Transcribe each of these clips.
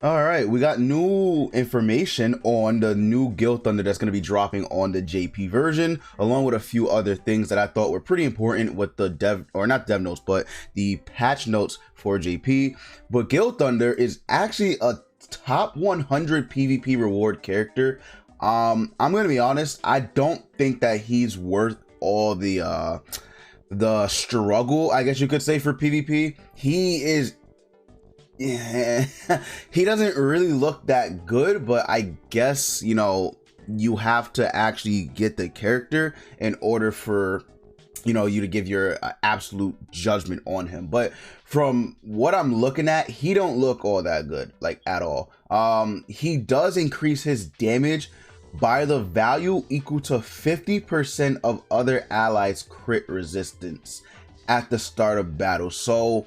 All right, we got new information on the new Gilthunder that's going to be dropping on the JP version, along with a few other things that I thought were pretty important with the dev, or not dev notes, but the patch notes for JP. But Gilthunder is actually a top 100 PvP reward character. I'm going to be honest, I don't think that he's worth all the struggle, I guess you could say, for PvP. He is, yeah, he doesn't really look that good, but I guess, you know, you have to actually get the character in order for, you know, you to give your absolute judgment on him. But from what I'm looking at, he don't look all that good, like, at all. He does increase his damage by the value equal to 50% of other allies' crit resistance at the start of battle. So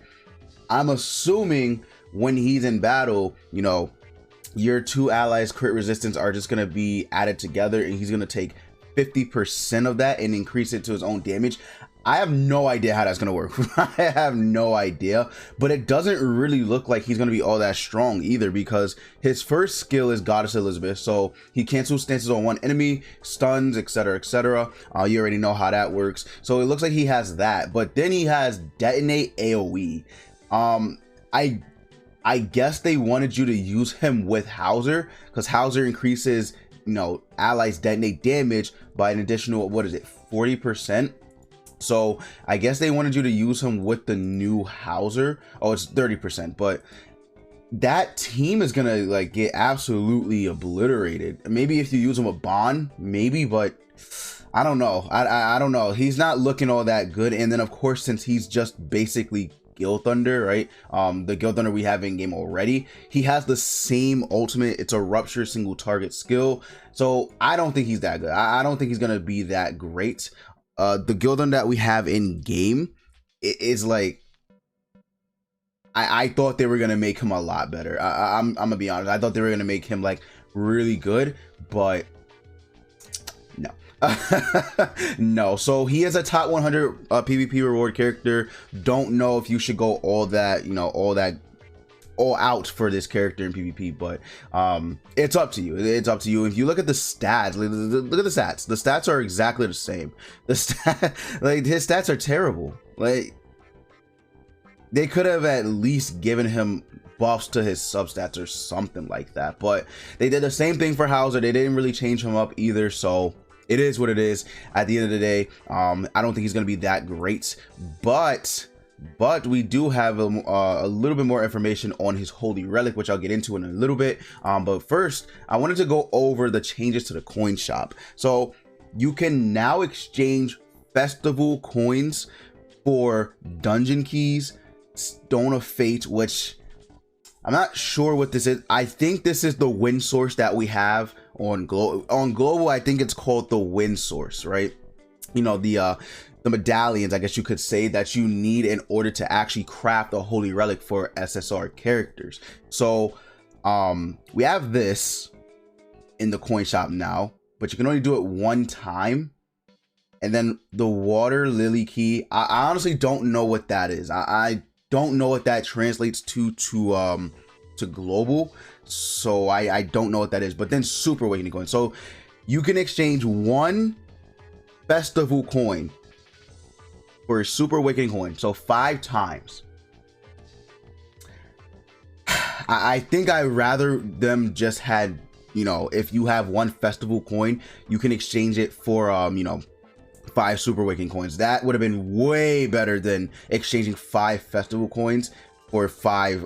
I'm assuming when he's in battle, you know, your two allies' crit resistance are just going to be added together, and he's going to take 50% of that and increase it to his own damage. I have no idea how that's going to work. I have no idea, but it doesn't really look like he's going to be all that strong either, because his first skill is Goddess Elizabeth, so he cancels stances on one enemy, stuns, etc, etc. You already know how that works. So it looks like he has that, but then he has Detonate AoE. I guess they wanted you to use him with Hauser, because Hauser increases, you know, allies detonate damage by an additional, what is it, 40%. So I guess they wanted you to use him with the new Hauser. Oh, it's 30%, but that team is gonna like get absolutely obliterated. Maybe if you use him with Bond, maybe, but I don't know. I don't know. He's not looking all that good. And then of course, since he's just basically Gilthunder, right? The Gilthunder we have in game already, he has the same ultimate. It's a rupture single target skill. So I don't think he's that good. I don't think he's gonna be that great. The Gilthunder that we have in game is like, I thought they were gonna make him a lot better. I'm gonna be honest. I thought they were gonna make him like really good, but no. No. So he is a top 100 PvP reward character. Don't know if you should go all that, you know, all out for this character in PvP, but it's up to you. It's up to you. If you look at the stats, look at the stats. The stats are exactly the same. Like his stats are terrible. Like they could have at least given him buffs to his substats or something like that, but they did the same thing for Hauser. They didn't really change him up either, so it is what it is. At the end of the day, I don't think he's going to be that great, but we do have a little bit more information on his holy relic, which I'll get into in a little bit. But first, I wanted to go over the changes to the coin shop. So you can now exchange festival coins for dungeon keys, Stone of Fate, which I'm not sure what this is. I think this is the win source that we have on global. I think it's called the win source, right? You know, the medallions, I guess you could say, that you need in order to actually craft a holy relic for SSR characters. So we have this in the coin shop now, but you can only do it one time. And then the water lily key, I honestly don't know what that is. I don't know what that translates to global, so I don't know what that is. But then super awakening coin, so you can exchange one festival coin for a super awakening coin, so 5 times. I think I'd rather them just had, you know, if you have one festival coin, you can exchange it for you know, 5 super awakening coins. That would have been way better than exchanging 5 festival coins for 5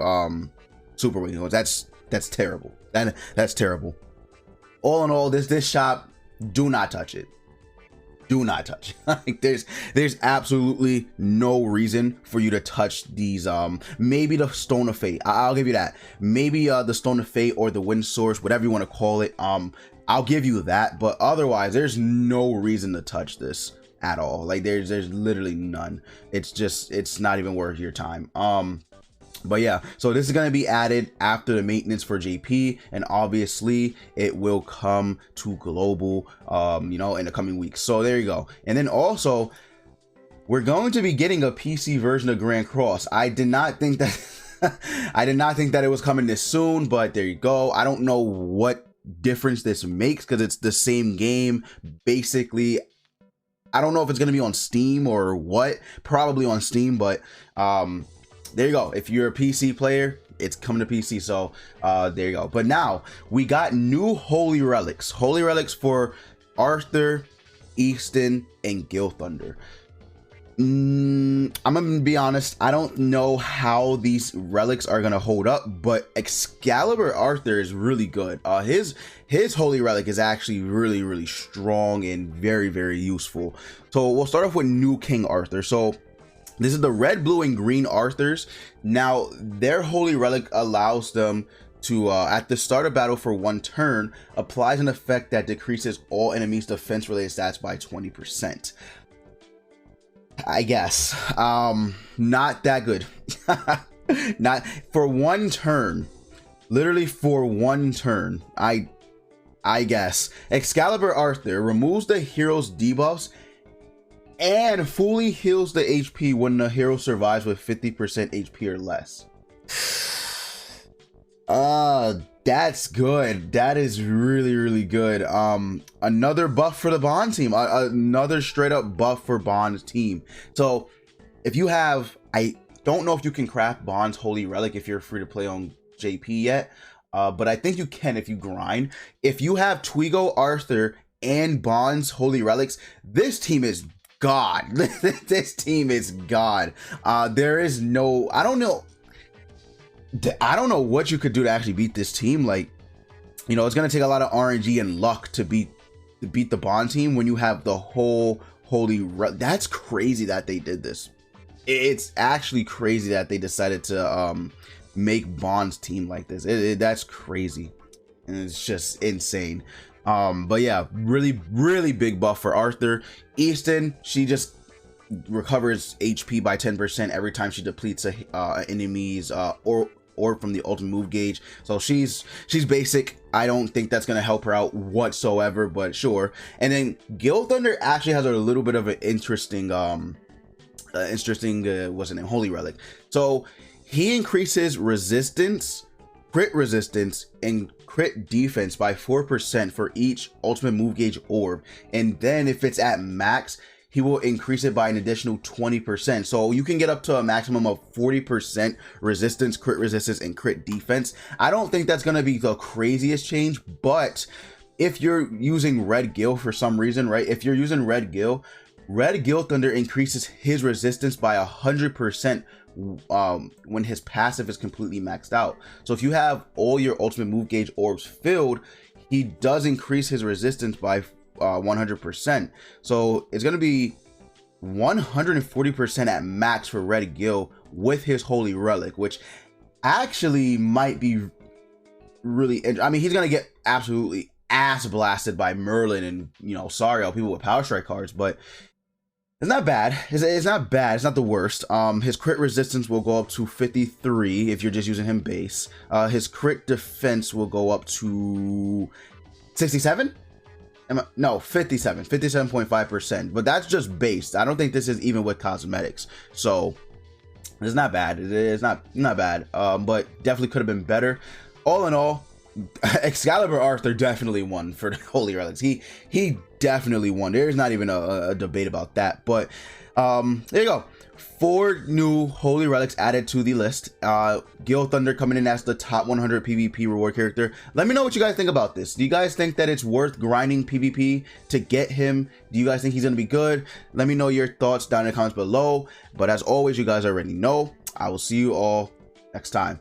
super awakening coins. That's terrible. That's terrible. All in all, this shop, do not touch it. Do not touch. Like there's absolutely no reason for you to touch these. Maybe the Stone of Fate, I'll give you that. Maybe the Stone of Fate or the Wind Source, whatever you want to call it, I'll give you that. But otherwise, there's no reason to touch this at all. Like there's literally none. It's not even worth your time. But yeah, so this is going to be added after the maintenance for JP, and obviously it will come to global, you know, in the coming weeks. So there you go. And then also, we're going to be getting a PC version of Grand Cross. I did not think that I did not think that it was coming this soon, but there you go. I don't know what difference this makes because it's the same game basically. I don't know if it's going to be on Steam or what, probably on Steam, but there you go. If you're a PC player, it's coming to PC. So there you go. But now we got new holy relics for Arthur, Easton, and Gilthunder. I'm gonna be honest, I don't know how these relics are gonna hold up, but Excalibur Arthur is really good. His holy relic is actually really strong and very useful. So we'll start off with new King Arthur. So this is the red, blue, and green Arthurs. Now their holy relic allows them to at the start of battle for 1 turn, applies an effect that decreases all enemies defense related stats by 20%. I guess not that good. Not for 1 turn, literally for 1 turn. I guess Excalibur Arthur removes the hero's debuffs and fully heals the HP when the hero survives with 50% HP or less. That's good. That is really good. Another buff for the Bond team, another straight up buff for Bond's team. So if you have, I don't know if you can craft Bond's holy relic if you're free to play on JP yet, but I think you can if you grind. If you have Twigo, Arthur, and Bond's holy relics, this team is God. This team is God. There is no, I don't know what you could do to actually beat this team. Like, you know, it's gonna take a lot of RNG and luck to beat the Bond team when you have the whole holy that's crazy that they did this. It's actually crazy that they decided to make Bond's team like this. That's crazy, and it's just insane. But yeah, really big buff for Arthur. Easton, she just recovers HP by 10% every time she depletes a enemy's or from the ultimate move gauge. So she's basic. I don't think that's gonna help her out whatsoever, but sure. And then Gilthunder actually has a little bit of an interesting what's the name, holy relic. So he increases resistance, crit resistance, and crit defense by 4% for each ultimate move gauge orb, and then if it's at max, he will increase it by an additional 20%. So you can get up to a maximum of 40% resistance, crit resistance, and crit defense. I don't think that's going to be the craziest change, but if you're using Red Gil for some reason, right? If you're using Red Gilthunder increases his resistance by 100% when his passive is completely maxed out. So if you have all your ultimate move gauge orbs filled, he does increase his resistance by 100%. So it's going to be 140% at max for Red Gil with his holy relic, which actually might be really, I mean, he's going to get absolutely ass blasted by Merlin and, you know, sorry all people with Power Strike cards, but it's not bad. It's not bad. It's not the worst. His crit resistance will go up to 53 if you're just using him base. His crit defense will go up to 67. No, 57.5%, but that's just based. I don't think this is even with cosmetics, so it's not bad. It is not bad, but definitely could have been better. All in all, Excalibur Arthur definitely won for the holy relics. He definitely won. There's not even a debate about that. But there you go. 4 new holy relics added to the list. Gilthunder coming in as the top 100 PvP reward character. Let me know what you guys think about this. Do you guys think that it's worth grinding PvP to get him? Do you guys think he's gonna be good? Let me know your thoughts down in the comments below. But as always, you guys already know, I will see you all next time.